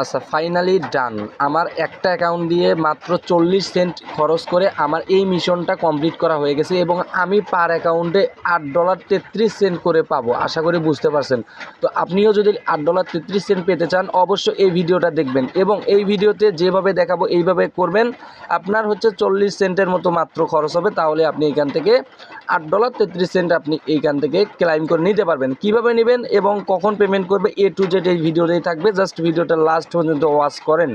আচ্ছা, ফাইনালি ডান। আমার একটা অ্যাকাউন্ট দিয়ে মাত্র 40 সেন্ট খরচ করে আমার এই মিশনটা কমপ্লিট করা হয়ে গেছে এবং আমি পার অ্যাকাউন্টে $8.33 করে পাবো। আশা করি বুঝতে পারছেন। তো আপনিও যদি $8.33 পেতে চান অবশ্যই এই ভিডিওটা দেখবেন এবং এই ভিডিওতে যেভাবে দেখাবো এইভাবে করবেন। আপনার হচ্ছে 40 সেন্টের মতো মাত্র খরচ হবে, তাহলে আপনি এখান থেকে $8.33 আপনি এইখান থেকে ক্লাইম করে নিতে পারবেন। কিভাবে নেবেন এবং কখন পেমেন্ট করবে A to Z এই ভিডিওতেই থাকবে। জাস্ট ভিডিওটা লাস্ট পর্যন্ত ওয়াচ করেন।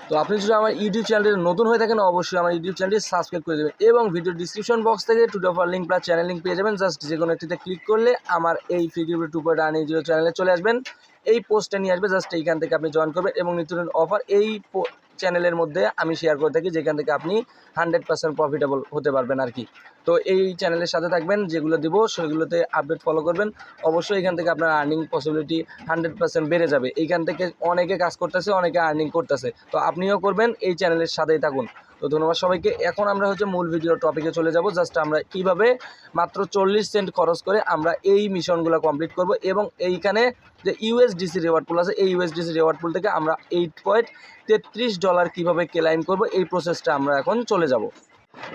তো আপনি যদি আমার ইউটিউব চ্যানেলে নতুন হয়ে থাকেন অবশ্যই আমার ইউটিউব চ্যানেলটি সাবস্ক্রাইব করে দেবেন এবং ভিডিও ডিসক্রিপশন বক্স থেকে today offer link plus channel link পেয়ে যাবেন। জাস্ট যে কোনো একটিতে ক্লিক করলে আমার এই ফ্রি গিফট 2.0 চ্যানেলে চলে আসবেন। এই পোস্টে নিয়ে আসবে, জাস্ট এইখান থেকে আপনি জয়েন করবেন এবং নিত্য নতুন অফার এই চ্যানেলের মধ্যে আমি শেয়ার করে থাকি, যেখান থেকে আপনি 100% প্রফিটেবল হতে পারবেন আর কি। তো এই চ্যানেলের সাথে থাকবেন, যেগুলো দিব সেগুলোতে আপডেট ফলো করবেন। অবশ্যই এখান থেকে আপনার আর্নিং পসিবিলিটি 100% বেড়ে যাবে। এইখান থেকে অনেকে কাজ করতেছে, অনেকে আর্নিং করতেছে, তো আপনিও করবেন। এই চ্যানেলের সাথেই থাকুন। তো ধন্যবাদ সবাইকে। এখন আমরা হচ্ছে মূল ভিডিও টপিকে চলে যাব। জাস্ট আমরা কীভাবে মাত্র 40 সেন্ট খরচ করে আমরা এই মিশনগুলো কমপ্লিট করব এবং এইখানে যে ইউএসডিসি রিওয়ার্ড পুল আছে, এই ইউএসডিসি রিওয়ার্ড পুল থেকে আমরা $8.33 কীভাবে ক্লেইম করব এই প্রসেসটা আমরা এখন চলে যাব।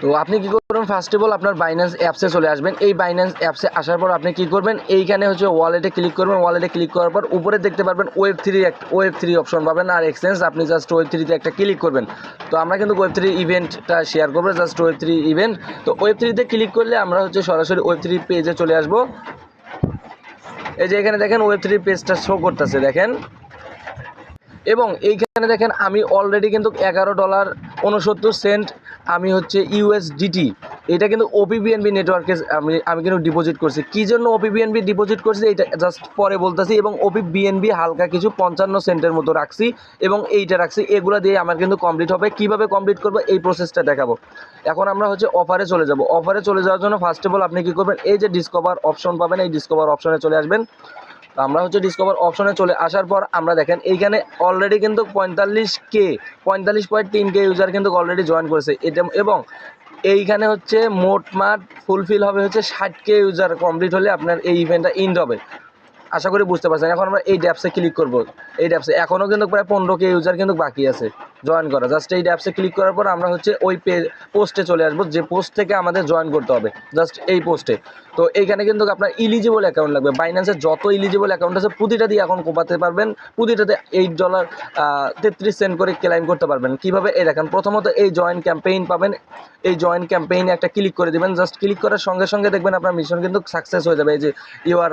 তো আপনি কী করবেন, ফার্স্ট অফ অল আপনার বাইন্যান্স অ্যাপসে চলে আসবেন। এই বাইন্যান্স অ্যাপসে আসার পর আপনি কী করবেন, এইখানে হচ্ছে ওয়ালেটে ক্লিক করবেন। ওয়ালেটে ক্লিক করার পর উপরে দেখতে পারবেন ওয়েব থ্রি অপশন পাবেন আর এক্সচেঞ্জ। আপনি জাস্ট ওয়েব3তে একটা ক্লিক করবেন। তো আমরা কিন্তু ওয়েব3 ইভেন্টটা শেয়ার করবো, জাস্ট ওয়েব3 ইভেন্ট। তো ওয়েব3তে ক্লিক করলে আমরা হচ্ছে সরাসরি ওয়েব3 পেজে চলে আসবো। এই যে এখানে দেখেন ওয়েব3 পেজটা শো করতেছে, দেখেন। এবং এইখানে দেখেন আমি অলরেডি কিন্তু $11.69 আমি হচ্ছে ইউএসডিটি, এটা কিন্তু ওপিবিএনবি নেটওয়ার্কে আমি কিন্তু ডিপোজিট করছি। কী জন্য ওপিবিএনবি ডিপোজিট করছি এটা জাস্ট পরে বলতেছি। এবং ওপিবিএনবি হালকা কিছু 55 সেন্টের মতো রাখছি এবং এইটা রাখছি, এগুলো দিয়ে আমার কিন্তু কমপ্লিট হবে। কিভাবে কমপ্লিট করবো এই প্রসেসটা দেখাবো। এখন আমরা হচ্ছে অফারে চলে যাব। অফারে চলে যাওয়ার জন্য ফার্স্ট অফ অল আপনি কী করবেন, এই যে ডিসকভার অপশন পাবেন, এই ডিসকভার অপশনে চলে আসবেন। আমরা হচ্ছে ডিসকভার অপশনে চলে আসার পর আমরা দেখেন এইখানে অলরেডি কিন্তু 45.3K ইউজার কিন্তু অলরেডি জয়েন করেছে এটা। এবং এইখানে হচ্ছে মোটমাট ফুলফিল হবে হচ্ছে 60K ইউজার কমপ্লিট হলে আপনার এই ইভেন্টটা ইন্ড হবে। আশা করি বুঝতে পারছেন। এখন আমরা এই ড্যাপসে ক্লিক করব। এই ড্যাপসে এখনও কিন্তু প্রায় 15K ইউজার কিন্তু বাকি আছে জয়েন করা। জাস্ট এই ড্যাপসে ক্লিক করার পর আমরা হচ্ছে ওই পোস্টে চলে আসবো, যে পোস্ট থেকে আমাদের জয়েন করতে হবে, জাস্ট এই পোস্টে। তো এইখানে কিন্তু আপনার ইলিজিবল অ্যাকাউন্ট লাগবে। বাইন্যান্সের যত ইলিজিবল অ্যাকাউন্ট আছে প্রতিটা দিয়ে এখন কোপাতে পারবেন, প্রতিটাতে $8.33 করে ক্লেইম করতে পারবেন। কীভাবে, এই দেখেন প্রথমত এই জয়েন ক্যাম্পেইন পাবেন। এই জয়েন ক্যাম্পেইনে একটা ক্লিক করে দেবেন। জাস্ট ক্লিক করার সঙ্গে সঙ্গে দেখবেন আপনার মিশন কিন্তু সাকসেস হয়ে যাবে। এই যে you are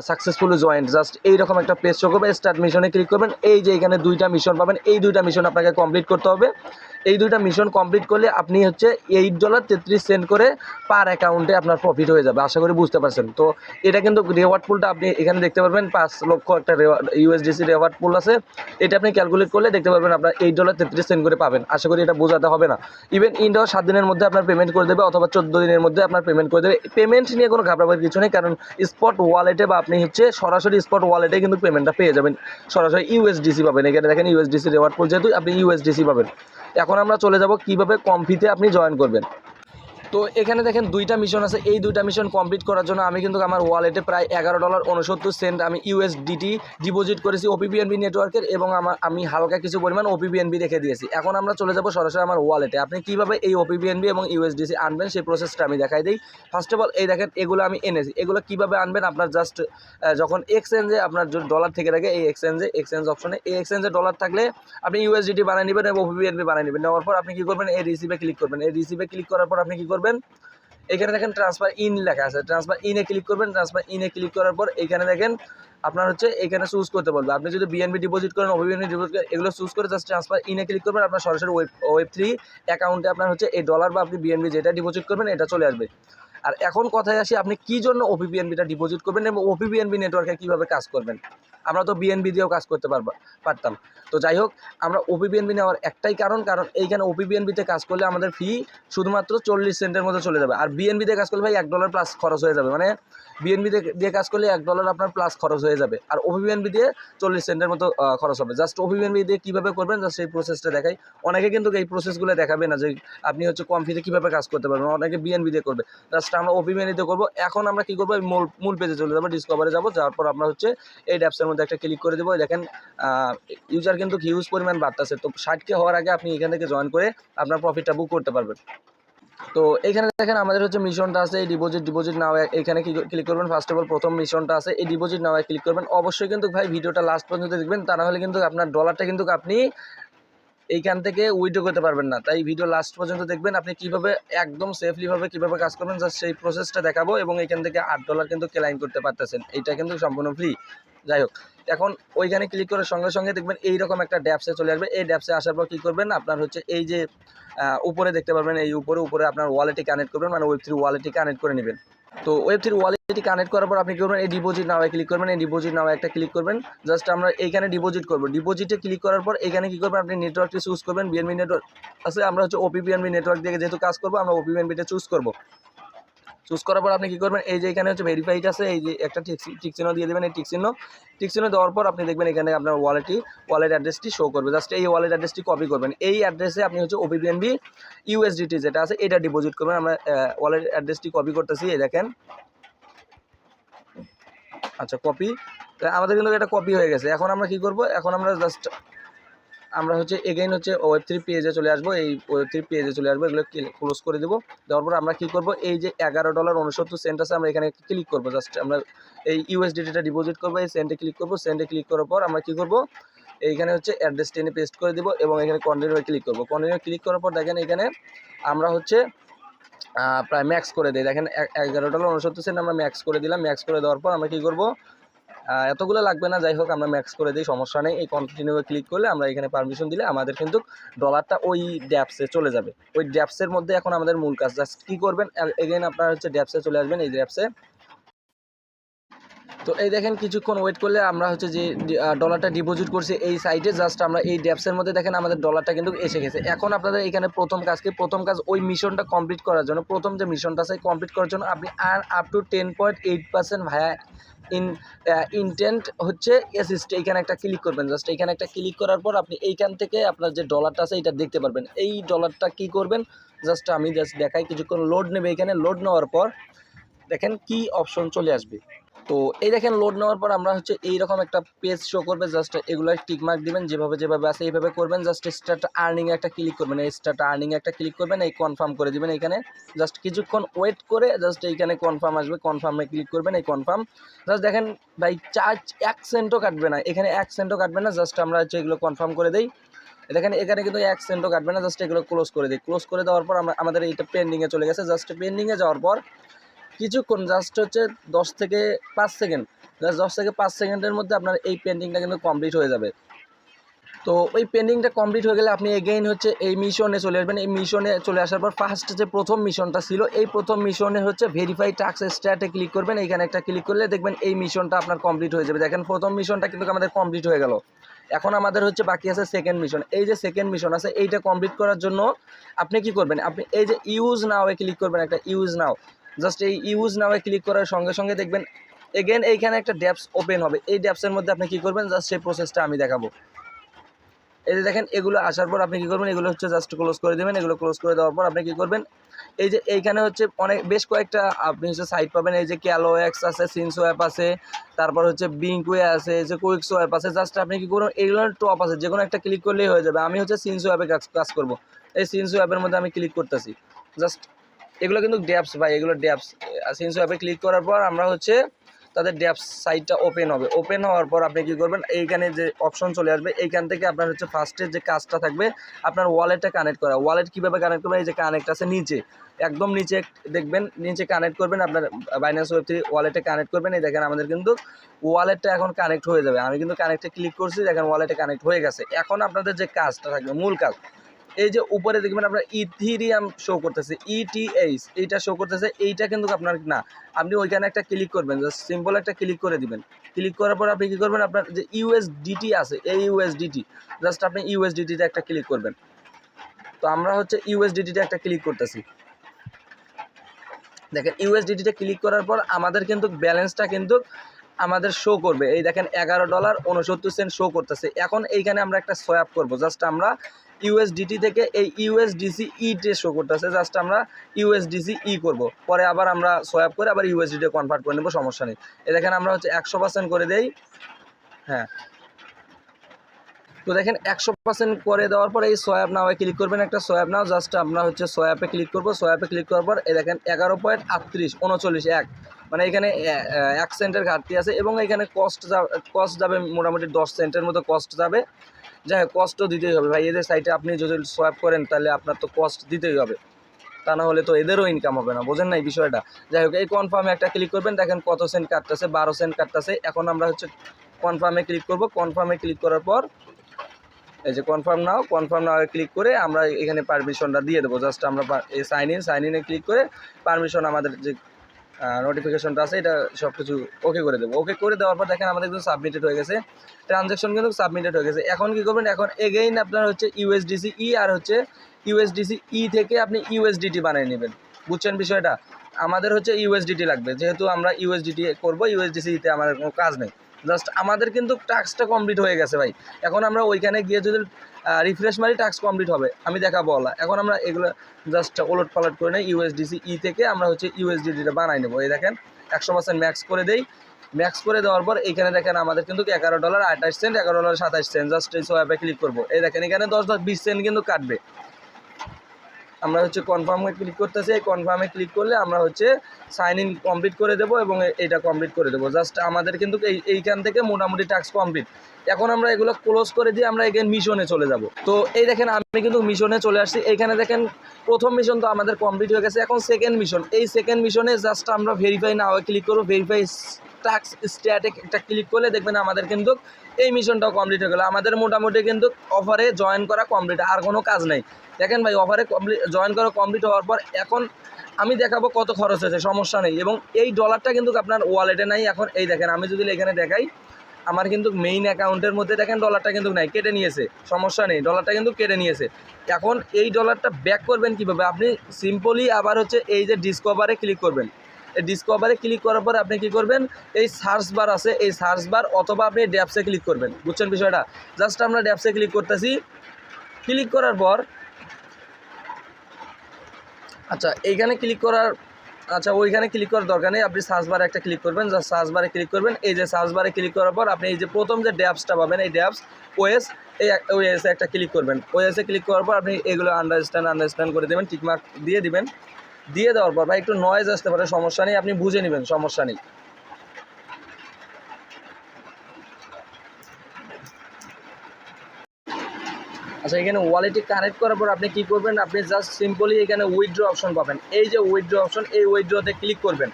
successfully joined, just এইরকম একটা পেজ শো করবে। স্টার্ট মিশনে ক্লিক করবেন। এই যে এখানে 2টা মিশন পাবেন, এই 2টা মিশন আপনাকে কমপ্লিট করতে হবে। এই 2টা মিশন কমপ্লিট করলে আপনি হচ্ছে $8.33 করে পার অ্যাকাউন্টে আপনার প্রফিট হয়ে যাবে। আশা করি বুঝতে পারছেন। তো এটা কিন্তু রিওয়ার্ড পুলটা আপনি এখানে দেখতে পারবেন, 5 লক্ষ একটা ইউএসডিসি রিওয়ার্ড পুল আছে। এটা আপনি ক্যালকুলেট করলে দেখতে পারবেন আপনার $8.33 করে পাবেন। আশা করি এটা বোঝাতে হবে না। ইভেন ইন্ডো 7 দিনের মধ্যে আপনার পেমেন্ট করে দেবে অথবা 14 দিনের মধ্যে আপনার পেমেন্ট করে দেবে। পেমেন্ট নিয়ে কোনো ঘাবড়াবার কিছু নেই, কারণ স্পট ওয়ালেটে বা আপনি হচ্ছে সরাসরি স্পট ওয়ালেটে কিন্তু পেমেন্টটা পেয়ে যাবেন। সরাসরি ইউএসডিসি পাবেন। এখানে দেখেন ইউএসডিসি রিওয়ার্ড পুল, যেহেতু আপনি ইউএসডিসি পাবেন। এখন আমরা চলে যাব কীভাবে কমফিতে আপনি জয়েন করবেন। তো এখানে দেখেন 2টা মিশন আছে। এই 2টা মিশন কমপ্লিট করার জন্য আমি কিন্তু আমার ওয়ালেটে প্রায় $11.69 আমি ইউএসডিটি ডিপোজিট করেছি ওপিবিএনবি নেটওয়ার্কের এবং আমি হালকা কিছু পরিমাণ ওপিবিএনবি রেখে দিয়েছি। এখন আমরা চলে যাব সরাসরি আমার ওয়ালেটে। আপনি কীভাবে এই ওপিবিএনবি এবং ইউএসডিসি আনবেন সেই প্রসেসটা আমি দেখাই দিই। ফার্স্ট অফ অল এই দেখেন এগুলো আমি এনেছি। এগুলো কীভাবে আনবেন, আপনার জাস্ট যখন এক্সচেঞ্জে আপনার যদি ডলার থেকে থাকে, এই এক্সচেঞ্জ অপশনে, এই এক্সচেঞ্জে ডলার থাকলে আপনি ইউএসডিটি বানিয়ে নেবেন এবং ওপিবিএনবি বানিয়ে নেবেন। নেওয়ার পর আপনি কী করবেন, এই রিসিভে ক্লিক করবেন। এই রিসিভে ক্লিক করার পর আপনি কী করবেন, এখানে দেখেন ট্রান্সফার ইন লেখা আছে, ট্রান্সফার ইনে ক্লিক করবেন। ট্রান্সফার ইনে ক্লিক করার পর এখানে দেখেন আপনার হচ্ছে এখানে চুজ করতে বলবে। আপনি যদি বিএনবি ডিপোজিট করেন, ওপিবিএনবি ডিপোজিট করেন, এগুলো চুজ করে জাস্ট ট্রান্সফার ইনে ক্লিক করবেন। আপনার সরাসরি ওয়েব3 অ্যাকাউন্টে আপনার হচ্ছে এই ডলার বা আপনি বিএনবি যেটা ডিপোজিট করবেন এটা চলে আসবে। আর এখন কথায় আসি, আপনি কী জন্য ওপিবিএনবিটা ডিপোজিট করবেন এবং ওপিবিএনবি নেটওয়ার্কে কীভাবে কাজ করবেন। আমরা তো বিএনবি দিয়েও কাজ করতে পারতাম। তো যাই হোক, আমরা ওপিবিএনবি নেওয়ার একটাই কারণ এইখানে ওপিবিএনবিতে কাজ করলে আমাদের ফি শুধুমাত্র 40 সেন্টের মতো চলে যাবে। আর বিএনবিতে কাজ করলে ভাই $1 প্লাস খরচ হয়ে যাবে। মানে বিএনবি দিয়ে কাজ করলে $1 আপনার প্লাস খরচ হয়ে যাবে। আর ওপিবিএনবি দিয়ে 40 সেন্টের মতো খরচ হবে। জাস্ট ওপিবিএনবি দিয়ে কীভাবে করবেন জাস্ট এই প্রসেসটা দেখাই। অনেকে কিন্তু এই প্রসেসগুলো দেখাবে না যে আপনি হচ্ছে কম ফিতে কীভাবে কাজ করতে পারবেন, অনেকে বিএনবি দিয়ে করবে। জাস্ট আমরা ওপিবিএনবি দিয়ে করবো। এখন আমরা কী করবো, মূল পেজে চলে যাবো, ডিসকভারে যাবো। যাওয়ার পর আমরা হচ্ছে এই অ্যাপসের মধ্যে মধ্যে একটা ক্লিক করে দেবো। দেখেন ইউজার কিন্তু হিউজ পরিমাণ বাড়তেছে। তো 60K হওয়ার আগে আপনি এখান থেকে জয়েন করে আপনার প্রফিটটা বুক করতে পারবেন। তো এইখানে দেখেন আমাদের হচ্ছে মিশনটা আছে, এই ডিপোজিট নাও এখানে ক্লিক করবেন। ফার্স্ট অফ অল প্রথম মিশনটা আছে, এই ডিপোজিট নাও ক্লিক করবেন। অবশ্যই কিন্তু ভাই ভিডিওটা লাস্ট পর্যন্ত দেখবেন, তা না হলে কিন্তু আপনার ডলারটা কিন্তু আপনি এইখান থেকে উইথড্র করতে পারবেন না। তাই ভিডিও লাস্ট পর্যন্ত দেখবেন, আপনি কীভাবে একদম সেফলিভাবে কীভাবে কাজ করবেন জাস্ট সেই প্রসেসটা দেখাবো। এবং এখান থেকে $8 কিন্তু ক্লেইম করতে পারতেছেন, এইটা কিন্তু সম্পূর্ণ ফ্রি। যাই হোক, এখন ওইখানে ক্লিক করার সঙ্গে সঙ্গে দেখবেন এইরকম একটা ড্যাপসে চলে আসবে। এই ড্যাপসে আসার পর কী করবেন, আপনার হচ্ছে এই যে উপরে দেখতে পারবেন, এই উপরে আপনার ওয়ালেটে কানেক্ট করবেন, মানে Web3 ওয়ালেটে কানেক্ট করে নেবেন। তো Web3 ওয়ালেটে কানেক্ট করার পর আপনি কী করবেন, এই ডিপোজিট নাও ক্লিক করবেন। এই ডিপোজিট নাও একটা ক্লিক করবেন। জাস্ট আমরা এইখানে ডিপোজিট করব। ডিপোজিটে ক্লিক করার পর এখানে কী করবেন, আপনি নেটওয়ার্কটি চুজ করবেন। বিএনবি নেটওয়ার্ক আছে, আমরা হচ্ছে ওপিবিএনবি নেটওয়ার্ক দিয়ে যেহেতু কাজ করবো, আমরা ওপিবিএনবিটা চুজ করব। চুজ করার পর আপনি কী করবেন, এই যে এখানে হচ্ছে ভেরিফাইড আছে, এই যে একটা টিক চিহ্ন দিয়ে দেবেন। এই টিক চিহ্ন দেওয়ার পর আপনি দেখবেন এখানে আপনার ওয়ালেট অ্যাড্রেসটি শো করবে। জাস্ট এই ওয়ালেট অ্যাড্রেসটি কপি করবেন। এই অ্যাড্রেসে আপনি হচ্ছে ওপিবিএনবি ইউএসডিটি যেটা আছে এটা ডিপোজিট করবেন। আমরা ওয়ালেট অ্যাড্রেসটি কপি করতেছি, এই দেখেন। আচ্ছা, কপি, আমাদের কিন্তু এটা কপি হয়ে গেছে। এখন আমরা কি করব, এখন আমরা হচ্ছে এগেইন হচ্ছে Web3 পেজে চলে আসবো। এই Web3 পেজে চলে আসবো, এগুলো ক্লোজ করে দেবো। দেওয়ার পর আমরা কী করবো, এই যে $11.69 আছে, আমরা এখানে ক্লিক করবো। জাস্ট আমরা এই ইউএসডিটিটা ডিপোজিট করবো, এই সেন্ডে ক্লিক করবো। সেন্ডে ক্লিক করার পর আমরা কী করবো, এইখানে হচ্ছে অ্যাড্রেসটি এনে পেস্ট করে দেবো এবং এখানে কন্টিনিউ ক্লিক করবো। কন্টিনিউ ক্লিক করার পর দেখেন এখানে আমরা হচ্ছে প্রায় ম্যাক্স করে দিই। দেখেন $11.69 আমরা ম্যাক্স করে দিলাম। ম্যাক্স করে দেওয়ার পর আমরা কী করবো, এতগুলো লাগবে না, যাই হোক আমরা ম্যাক্স করে দিই, সমস্যা নেই। এই কন্টিনিউ ক্লিক করলে আমরা এখানে পারমিশন দিলে আমাদের কিন্তু ডলারটা ওই ড্যাপসে চলে যাবে। ওই ড্যাপসের মধ্যে এখন আমাদের মূল কাজ, জাস্ট কী করবেন, এগেইন আপনারা হচ্ছে ড্যাপসে চলে আসবেন, এই ড্যাপসে। তো এই দেখেন কিছুক্ষণ ওয়েট করলে আমরা হচ্ছে যে ডলারটা ডিপোজিট করছি এই সাইটে, জাস্ট আমরা এই ড্যাপসের মধ্যে দেখেন আমাদের ডলারটা কিন্তু এসে গেছে। এখন আপনাদের এখানে প্রথম কাজ ওই মিশনটা কমপ্লিট করার জন্য, প্রথম যে মিশনটা আছে কমপ্লিট করার জন্য আপনি আপ টু 10.8% ভায়া ইনটেন্ট হচ্ছে অ্যাসিস্ট, এইখানে একটা ক্লিক করবেন। জাস্ট এইখানে একটা ক্লিক করার পর আপনি এইখান থেকে আপনার যে ডলারটা আছে এটা দেখতে পারবেন। এই ডলারটা কি করবেন, আমি দেখাই, কিছুক্ষণ লোড নেবে। এখানে লোড নেওয়ার পর দেখেন কি অপশন চলে আসবে। তো এই দেখেন লোড নেওয়ার পর আমরা হচ্ছে এইরকম একটা পেজ শো করবে। জাস্ট এগুলো টিক মার্ক দিবেন, যেভাবে আছে এইভাবে করবেন। জাস্ট স্টার্ট আর্নিং একটা ক্লিক করবেন, এই স্টার্ট আর্নিং একটা ক্লিক করবেন, এই কনফার্ম করে দিবেন। এইখানে জাস্ট কিছুক্ষণ ওয়েট করে জাস্ট এইখানে কনফার্ম আসবে, কনফার্মে ক্লিক করবেন, এই কনফার্ম। জাস্ট দেখেন ভাই চার্জ 1 সেন্টও কাটবে না, এখানে 1 সেন্টও কাটবে না। জাস্ট আমরা হচ্ছে এগুলো কনফার্ম করে দিই। দেখেন এখানে কিন্তু 1 সেন্টও কাটবে না। জাস্ট এগুলো ক্লোজ করে দিই। ক্লোজ করে দেওয়ার পর আমাদের এইটা পেন্ডিংয়ে চলে গেছে। জাস্ট পেন্ডিংয়ে যাওয়ার পর কিছুক্ষণ জাস্ট হচ্ছে 10 থেকে 5 সেকেন্ড, জাস্ট 10 থেকে 5 সেকেন্ডের মধ্যে আপনার এই পেন্ডিংটা কিন্তু কমপ্লিট হয়ে যাবে। তো ওই পেন্ডিংটা কমপ্লিট হয়ে গেলে আপনি এগেইন হচ্ছে এই মিশনে চলে আসবেন। এই মিশনে চলে আসার পর ফার্স্ট যে প্রথম মিশনটা ছিল, এই প্রথম মিশনে হচ্ছে ভেরিফাই টাস্ক স্ট্যাটে ক্লিক করবেন। এইখানে একটা ক্লিক করলে দেখবেন এই মিশনটা আপনার কমপ্লিট হয়ে যাবে। দেখেন প্রথম মিশনটা কিন্তু আমাদের কমপ্লিট হয়ে গেল। এখন আমাদের হচ্ছে বাকি আছে সেকেন্ড মিশন। এই যে সেকেন্ড মিশন আছে এইটা কমপ্লিট করার জন্য আপনি কি করবেন, আপনি এই যে ইউজ নাও ক্লিক করবেন, একটা ইউজ নাও। জাস্ট এই ইউজ নাওয়ে ক্লিক করার সঙ্গে সঙ্গে দেখবেন এগেন এইখানে একটা ড্যাপস ওপেন হবে। এই ড্যাপসের মধ্যে আপনি কী করবেন, জাস্ট সেই প্রসেসটা আমি দেখাবো। এই যে দেখেন এগুলো আসার পর আপনি কী করবেন, এগুলো হচ্ছে জাস্ট ক্লোজ করে দেবেন। এগুলো ক্লোজ করে দেওয়ার পর আপনি কী করবেন, এই যে এইখানে হচ্ছে বেশ কয়েকটা আপনি হচ্ছে সাইট পাবেন। এই যে ক্যালোএক্স আছে, সিনসোয়াপ আছে, তারপর হচ্ছে বিঙ্কওয়ে আছে, এই যে কুইকসোয়াপ আছে। জাস্ট আপনি কী করবেন, এইগুলো টপ আছে, যে কোনো একটা ক্লিক করলেই হয়ে যাবে। আমি হচ্ছে সিনসোয়াপে কাজ করবো। এই সিনসোয়াপের মধ্যে আমি ক্লিক করতেছি। জাস্ট এগুলো কিন্তু ড্যাপস ভাই, এগুলো ড্যাপস। সিনসোয়াপে ক্লিক করার পর আমরা হচ্ছে তাদের ড্যাপস সাইটটা ওপেন হবে। ওপেন হওয়ার পর আপনি কী করবেন, এইখানে যে অপশন চলে আসবে, এইখান থেকে আপনার হচ্ছে ফার্স্টের যে কাজটা থাকবে আপনার ওয়ালেটটা কানেক্ট করা। ওয়ালেট কীভাবে কানেক্ট করবেন, এই যে কানেক্ট আছে নিচে, একদম নিচে দেখবেন, নিচে কানেক্ট করবেন, আপনার বাইন্যান্স Web3 ওয়ালেটে কানেক্ট করবেন। এই দেখেন আমাদের কিন্তু ওয়ালেটটা এখন কানেক্ট হয়ে যাবে। আমি কিন্তু কানেক্টে ক্লিক করছি, দেখেন ওয়ালেটে কানেক্ট হয়ে গেছে। এখন আপনাদের যে কাজটা থাকবে, মূল কাজ, এই যে উপরে দেখবেন আপনার ইথিরিয়াম শো করতেছে, ETH এইটা শো করতেছে, এইটা কিন্তু আপনার না। আপনি ওইখানে একটা ক্লিক করবেন, জাস্ট সিম্পল একটা ক্লিক করে দিবেন। ক্লিক করার পর আপনি কী করবেন, আপনার যে USDT আছে, এই USDT জাস্ট আপনি USDTতে একটা ক্লিক করবেন। তো আমরা হচ্ছে USDTতে একটা ক্লিক করতেছি। দেখেন USDTতে ক্লিক করার পর আমাদের কিন্তু ব্যালেন্সটা কিন্তু আমাদের শো করবে। এই দেখেন $11.69 শো করতেছে। এখন এইখানে আমরা একটা সোয়াপ করব। জাস্ট আমরা USDT থেকে এই USDC তে শো করতেছে, জাস্ট আমরা USDC করব। পরে আবার আমরা সোয়াপ করে আবার USDT কনভার্ট করে নেব, সমস্যা নেই। এই দেখেন আমরা হচ্ছে 100% করে দেই। হ্যাঁ, তো দেখেন 100% করে দেওয়ার পর এই সোয়াপ নাও ক্লিক করবেন, একটা সোয়াপ নাও জাস্ট আমরা হচ্ছে সোয়াপে ক্লিক করব। সোয়াপে ক্লিক করার পর এই দেখেন 11.38 1 মানে এখানে 1 সেন্টের ঘাটতি আছে এবং এখানে কস্ট যাবে মোটামুটি 10 সেন্টের মতো কস্ট যাবে। যাই হোক, কস্টও দিতেই হবে ভাই, এদের সাইটে আপনি যদি সোয়াপ করেন তাহলে আপনার তো কস্ট দিতেই হবে, তা না হলে তো এদেরও ইনকাম হবে না, বোঝেন না এই বিষয়টা। যাই হোক, এই কনফার্মে একটা ক্লিক করবেন, দেখেন কত সেন্ট কাটতেছে, 12 সেন্ট কাটতেছে। এখন আমরা হচ্ছে কনফার্মে ক্লিক করব। কনফার্মে ক্লিক করার পর এই যে কনফার্ম নাও ক্লিক করে আমরা এখানে পারমিশনটা দিয়ে দেবো। জাস্ট আমরা এই সাইন ইনে ক্লিক করে পারমিশন আমাদের যে নোটিফিকেশনটা আছে এটা সব কিছু ওকে করে দেবো। ওকে করে দেওয়ার পর দেখেন আমাদের কিন্তু সাবমিটেড হয়ে গেছে, ট্রানজ্যাকশন কিন্তু সাবমিটেড হয়ে গেছে। এখন কী করবেন, এখন এগেইন আপনার হচ্ছে ইউএসডিসি আর হচ্ছে ইউএসডিসি থেকে আপনি ইউএসডিটি বানিয়ে নেবেন, বুঝছেন বিষয়টা। আমাদের হচ্ছে ইউএসডিটি লাগবে, যেহেতু আমরা ইউএসডিটি করবো, ইউএসডিসিতে আমাদের কোনো কাজ নেই। জাস্ট আমাদের কিন্তু টাস্কটা কমপ্লিট হয়ে গেছে ভাই। এখন আমরা ওইখানে গিয়ে যদি রিফ্রেশ মারি টাস্ক কমপ্লিট হবে, আমি দেখাবো বলা। এখন আমরা এগুলো জাস্ট ওলট পালট করে নেই, ইউএসডিসি থেকে আমরা হচ্ছে ইউএসডিটিটা বানাই নেবো। এই দেখেন 100% ম্যাক্স করে দেই। ম্যাক্স করে দেওয়ার পর এইখানে দেখেন আমাদের কিন্তু $11.28 $11.27 জাস্ট এই সোয়াপে ক্লিক করবো। এই দেখেন এখানে 10-20 সেন্ট কিন্তু কাটবে। আমরা হচ্ছে কনফার্মে ক্লিক করতেছি, এই কনফার্মে ক্লিক করলে আমরা হচ্ছে সাইন ইন কমপ্লিট করে দেবো এবং এইটা কমপ্লিট করে দেবো। জাস্ট আমাদের কিন্তু এইখান থেকে মোটামুটি টাস্ক কমপ্লিট। এখন আমরা এগুলো ক্লোজ করে দিয়ে আমরা এখানে মিশনে চলে যাব। তো এই দেখেন আমি কিন্তু মিশনে চলে আসছি। এইখানে দেখেন প্রথম মিশন তো আমাদের কমপ্লিট হয়ে গেছে, এখন সেকেন্ড মিশন। এই সেকেন্ড মিশনে জাস্ট আমরা ভেরিফাই নাও ক্লিক করবো। ভেরিফাই টাস্ক স্ট্যাটে একটা ক্লিক করলে দেখবেন আমাদের কিন্তু এই মিশনটাও কমপ্লিট হয়ে গেলো। আমাদের মোটামুটি কিন্তু অফারে জয়েন করা কমপ্লিট, আর কোনো কাজ নেই। দেখেন ভাই, অফারে জয়েন করা কমপ্লিট হওয়ার পর এখন আমি দেখাবো কত খরচ হয়েছে, সমস্যা নেই। এবং এই ডলারটা কিন্তু আপনার ওয়ালেটে নাই। এখন এই দেখেন আমি যদি এখানে দেখাই, আমার কিন্তু মেইন অ্যাকাউন্টের মধ্যে দেখেন ডলারটা কিন্তু নাই, কেটে নিয়েছে, সমস্যা নেই, ডলারটা কিন্তু কেটে নিয়েছে। এখন এই ডলারটা ব্যাক করবেন কীভাবে, আপনি সিম্পলি আবার হচ্ছে এই যে ডিসকভারে ক্লিক করবেন। এই ডিসকভারে ক্লিক করার পর আপনি কী করবেন, এই সার্চ বার আছে, এই সার্চ বার অথবা আপনি ড্যাপসে ক্লিক করবেন, বুঝছেন বিষয়টা। জাস্ট আমরা ড্যাপসে ক্লিক করতেছি। ক্লিক করার পর আচ্ছা এইখানে ক্লিক করার ওইখানে ক্লিক করার দরকার নেই, আপনি সার্চ বারে একটা ক্লিক করবেন। জাস্ট সার্চ বারে ক্লিক করবেন। এই যে সার্চ বারে ক্লিক করার পর আপনি এই যে প্রথম যে ড্যাপসটা পাবেন, এই ড্যাপস ওএস, এই ওএসে একটা ক্লিক করবেন। ওএসে ক্লিক করার পর আপনি এগুলো আন্ডারস্ট্যান্ড করে দেবেন, টিকমার্ক দিয়ে দিবেন। দিয়ে দেওয়ার পর ভাই একটু নয়েজ আসতে পারে, সমস্যা নেই, আপনি বুঝে নেবেন, সমস্যা নেই। আচ্ছা, এখানে ওয়ালেটে কানেক্ট করার পর আপনি কী করবেন, আপনি জাস্ট সিম্পলি এখানে উইথড্র অপশন পাবেন। এই যে উইথড্র অপশন, এই উইথড্রতে ক্লিক করবেন।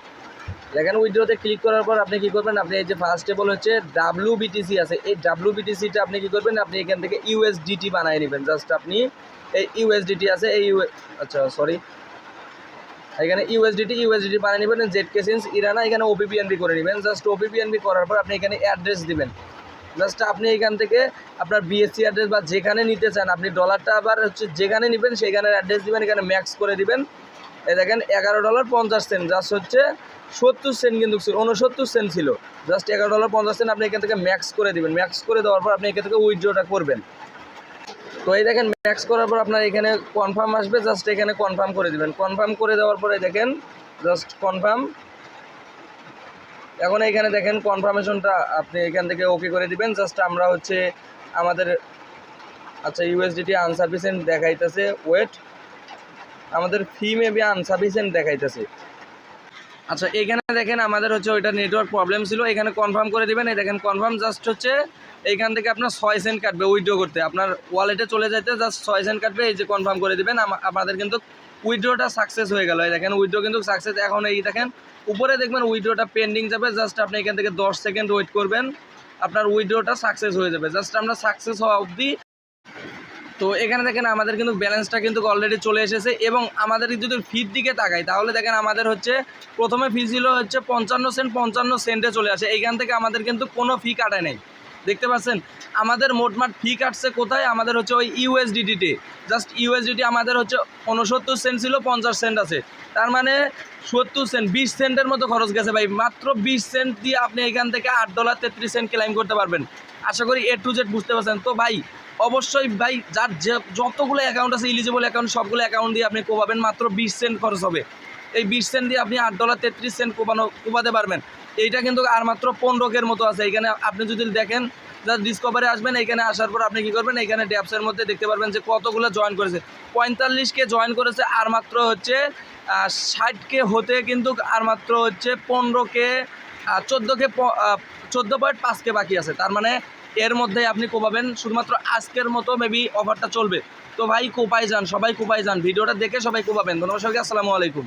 দেখেন উইথড্রতে ক্লিক করার পর আপনি কী করবেন, আপনি এই যে ফার্স্ট টেবল হচ্ছে WBTC আছে, এই WBTCটা আপনি কী করবেন, আপনি এখান থেকে USDT বানিয়ে নেবেন। জাস্ট আপনি এই USDT আছে, এই এখানে USDT বানিয়ে নেবেন। ZK সিন্স ইরানা এখানে OPPNB করে নেবেন। জাস্ট OPPNB করার পর আপনি এখানে অ্যাড্রেস দিবেন। জাস্ট আপনি এখান থেকে আপনার BSC অ্যাড্রেস বা যেখানে নিতে চান, আপনি ডলারটা আবার হচ্ছে যেখানে নেবেন সেইখানের অ্যাড্রেস দিবেন, এখানে ম্যাক্স করে দিবেন। এই দেখেন $11.50 জাস্ট হচ্ছে 70 সেন্ট কিন্তু 69 সেন্ট ছিল। জাস্ট $11.50 আপনি এখান থেকে ম্যাক্স করে দিবেন। ম্যাক্স করে দেওয়ার পর আপনি এখান থেকে উইথড্রটা করবেন। তো এই দেখেন ম্যাক্স করার পর আপনার এখানে কনফার্ম আসবে, জাস্ট এখানে কনফার্ম করে দিবেন। কনফার্ম করে দেওয়ার পরে দেখেন জাস্ট কনফার্ম। এখন এইখানে দেখেন কনফার্মেশনটা আপনি এখান থেকে ওকে করে দিবেন। জাস্ট আমরা হচ্ছে আমাদের USDT আনসাফিসিয়েন্ট দেখাইতেছে, ওয়েট, আমাদের ফি মেবি আনসাফিসিয়েন্ট দেখাইতেছে। আচ্ছা, এখানে দেখেন আমাদের হচ্ছে ওইটা নেটওয়ার্ক প্রবলেম ছিল, এখানে কনফার্ম করে দিবেন। এই দেখেন কনফার্ম, জাস্ট হচ্ছে এইখান থেকে আপনার 6 সেন্ট কাটবে উইথড্র করতে, আপনার ওয়ালেটে চলে যাইতে জাস্ট 6 সেন্ট কাটবে। এই যে কনফার্ম করে দিবেন, আপনাদের কিন্তু উইথড্রটা সাকসেস হয়ে গেল। এই দেখেন উইথড্র কিন্তু সাকসেস। এখন এই দেখেন উপরে দেখবেন উইথড্রটা পেন্ডিং যাবে, জাস্ট আপনি এখান থেকে 10 সেকেন্ড ওয়েট করবেন, আপনার উইথড্রটা সাকসেস হয়ে যাবে। জাস্ট আমরা সাকসেস হওয়া অবধি। তো এখানে দেখেন আমাদের কিন্তু ব্যালেন্সটা কিন্তু অলরেডি চলে এসেছে। এবং আমাদের যদি ফির দিকে তাকাই তাহলে দেখেন আমাদের হচ্ছে প্রথমে ফি ছিল হচ্ছে 55 সেন্টে চলে আসে। এইখান থেকে আমাদের কিন্তু কোনো ফি কাটায় নেই, দেখতে পাচ্ছেন। আমাদের মোটমাট ফি কাটছে কোথায়, আমাদের হচ্ছে ওই USDT-তে। জাস্ট USDT আমাদের হচ্ছে 69 সেন্ট ছিল, 50 সেন্ট আছে, তার মানে 70 সেন্ট, 20 সেন্টের মতো খরচ গেছে ভাই। মাত্র 20 সেন্ট দিয়ে আপনি এখান থেকে $8.33 ক্লেম করতে পারবেন। আশা করি A to Z বুঝতে পারছেন। তো ভাই অবশ্যই ভাই, যার যতগুলো অ্যাকাউন্ট আছে ইলিজিবল অ্যাকাউন্ট, সবগুলো অ্যাকাউন্ট দিয়ে আপনি কোপাবেন, মাত্র 20 সেন্ট খরচ হবে। এই 20 সেন্ট দিয়ে আপনি $8.33 কোপাতে পারবেন। এইটা কিন্তু আর মাত্র 15 মতো আছে। এখানে আপনি যদি দেখেন জাস্ট ডিসকভারে আসবেন, এখানে আসার পর আপনি কী করবেন, এখানে ড্যাপসের মধ্যে দেখতে পারবেন যে কতগুলো জয়েন করেছে। 45K জয়েন করেছে, আর মাত্র হচ্ছে 60K হতে কিন্তু আর মাত্র হচ্ছে 15K 14.5K বাকি আছে। তার মানে এর মধ্যেই আপনি কোপাবেন। শুধুমাত্র আজকের মতো মেবি অফারটা চলবে। তো ভাই কোপায় যান, সবাই কোপায় যান, ভিডিওটা দেখে সবাই কোপাবেন। ধন্যবাদ সবাইকে, আসসালামু আলাইকুম।